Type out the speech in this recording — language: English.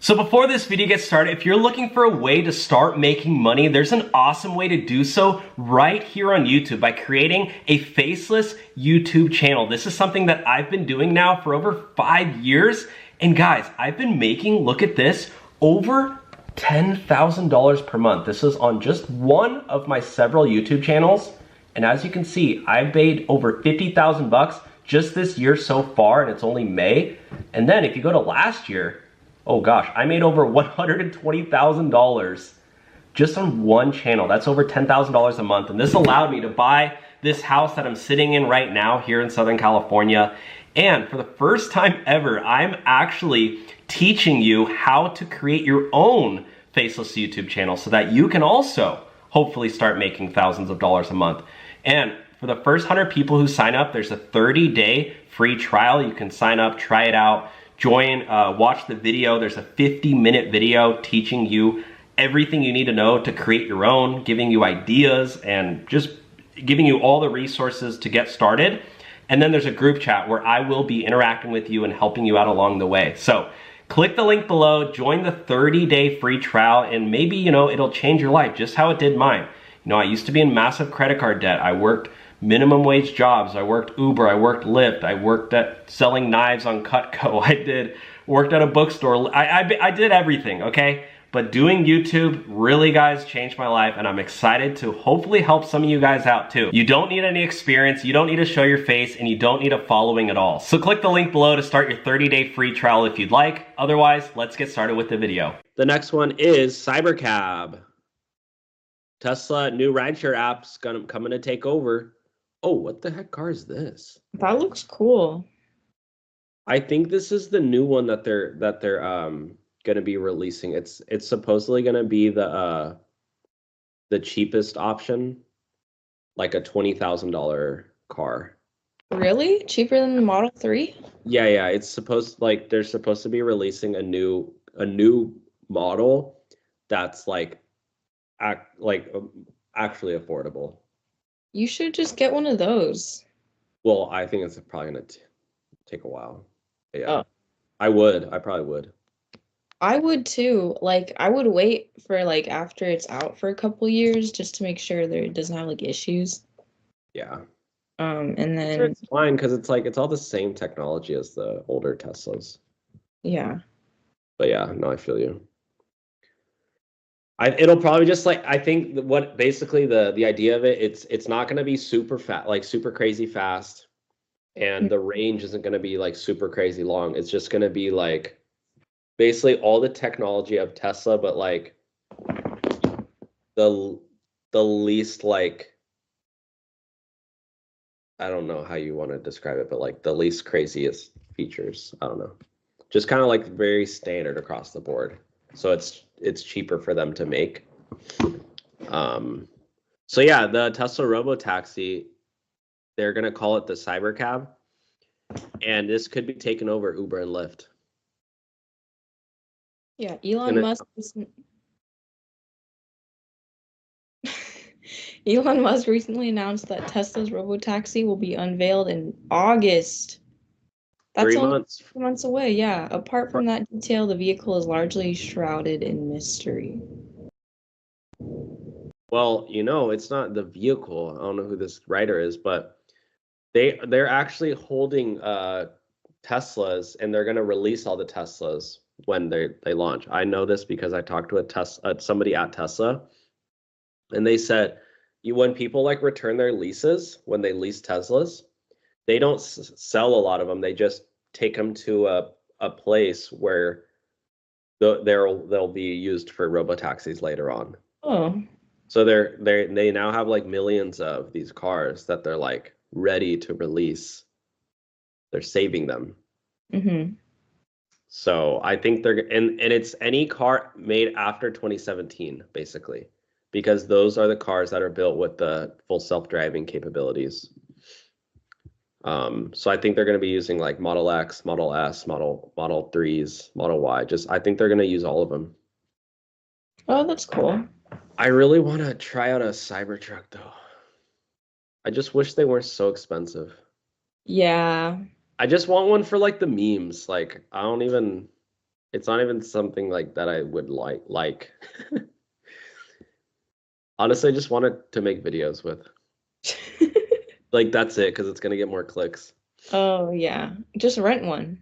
So before this video gets started, if you're looking for a way to start making money, there's an awesome way to do so right here on YouTube by creating a faceless YouTube channel. This is something that I've been doing now for over 5 years. And guys, I've been making, look at this, over $10,000 per month. This is on just one of my several YouTube channels. And as you can see, I've made over 50,000 bucks just this year so far, and it's only May. And then if you go to last year, oh gosh, I made over $120,000 just on one channel. That's over $10,000 a month. And this allowed me to buy this house that I'm sitting in right now here in Southern California. And for the first time ever, I'm actually teaching you how to create your own faceless YouTube channel so that you can also hopefully start making thousands of dollars a month. And for the first 100 people who sign up, there's a 30-day free trial. You can sign up, try it out. Join, watch the video. There's a 50-minute video teaching you everything you need to know to create your own, giving you ideas and just giving you all the resources to get started. And then there's a group chat where I will be interacting with you and helping you out along the way. So click the link below, join the 30-day free trial, and maybe, it'll change your life just how it did mine. I used to be in massive credit card debt. I worked minimum wage jobs. I worked Uber, I worked Lyft, I worked at selling knives on Cutco. Worked at a bookstore. I did everything, okay? But doing YouTube really, guys, changed my life, and I'm excited to hopefully help some of you guys out too. You don't need any experience, you don't need to show your face, and you don't need a following at all. So click the link below to start your 30-day free trial if you'd like. Otherwise, let's get started with the video. The next one is Cybercab. Tesla new rideshare app's coming to take over. Oh, what the heck car is this? That looks cool. I think this is the new one that they're gonna be releasing. It's supposedly gonna be the cheapest option, like a $20,000 car. Really? Cheaper than the Model 3? Yeah. It's they're supposed to be releasing a new model that's actually affordable. You should just get one of those. Well, I think it's probably gonna take a while. Yeah. Oh. I probably would. I would too. I would wait for after it's out for a couple years just to make sure that it doesn't have issues. Yeah. And then sure, it's fine because it's all the same technology as the older Teslas. Yeah. But yeah, no, I feel you. It'll probably just I think what basically the idea of it's not going to be super fast, super crazy fast, and the range isn't going to be super crazy long. It's just going to be basically all the technology of Tesla, but the least I don't know how you want to describe it, but the least craziest features. I don't know, just kind of very standard across the board. So it's cheaper for them to make. So yeah, the Tesla Robotaxi, they're gonna call it the Cybercab, and this could be taken over Uber and Lyft. Yeah, Elon Musk recently announced that Tesla's Robotaxi will be unveiled in August. That's 3 months. 3 months away, yeah. Apart from that detail, the vehicle is largely shrouded in mystery. Well, it's not the vehicle. I don't know who this writer is, but they're actually holding Teslas, and they're going to release all the Teslas when they launch. I know this because I talked to somebody at Tesla, and they said when people return their leases, when they lease Teslas, they don't sell a lot of them. They just take them to a place where they'll be used for robotaxis later on. Oh. So they now have millions of these cars that they're ready to release. They're saving them. Mm-hmm. So I think and it's any car made after 2017, basically, because those are the cars that are built with the full self-driving capabilities. So I think they're going to be using Model X, Model S, Model 3s, Model Y. I think they're going to use all of them. Oh, that's cool. I really want to try out a Cybertruck though. I just wish they weren't so expensive. Yeah. I just want one for the memes. I don't even It's not even something like that I would like. Honestly, I just wanted to make videos with. Like that's it, because it's gonna get more clicks. Oh yeah. Just rent one.